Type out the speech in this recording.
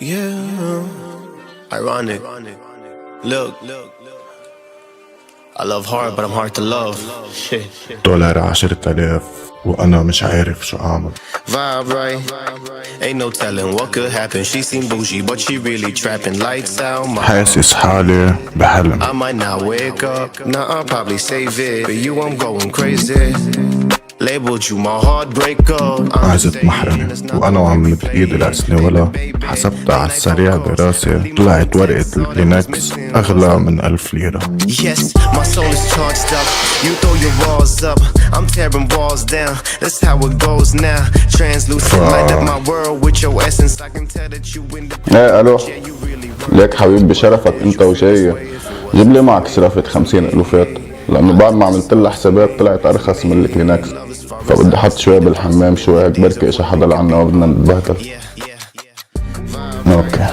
Yeah, ironic. Look, I love hard but I'm hard to love. Shit. دولار 10,000 وأنا مش عارف شو أعمل. Vibe right. Ain't no telling what could happen. She seem bougie but she really trapping. Lights out. حاسس حالي بحلم. I might not wake up. Nah, I'll probably save it. For you I'm going crazy. Labeled you my heartbreaker. عزت محرمة وأنا وعم مد إيدي لأسني ولا حسبتها على السريع براسي طلعت ورقة الكلينكس أغلى من 1000 ليرة. Yes, my soul is charged up. You throw your walls up. I'm tearing walls down. That's how it goes now. Translucent light up my world with your essence. I can tell that you in the. ايه الو ليك حبيبي بشرفك انت وجاي جيب لي معك سرافة 50 ألوفات لأنه بعد ما عملت لها حسابات طلعت أرخص من الكلينكس فبدي أحط شوي بالحمام شوي هيك بركي إشي حدا لعنا وبدنا نتبهدل. اوكي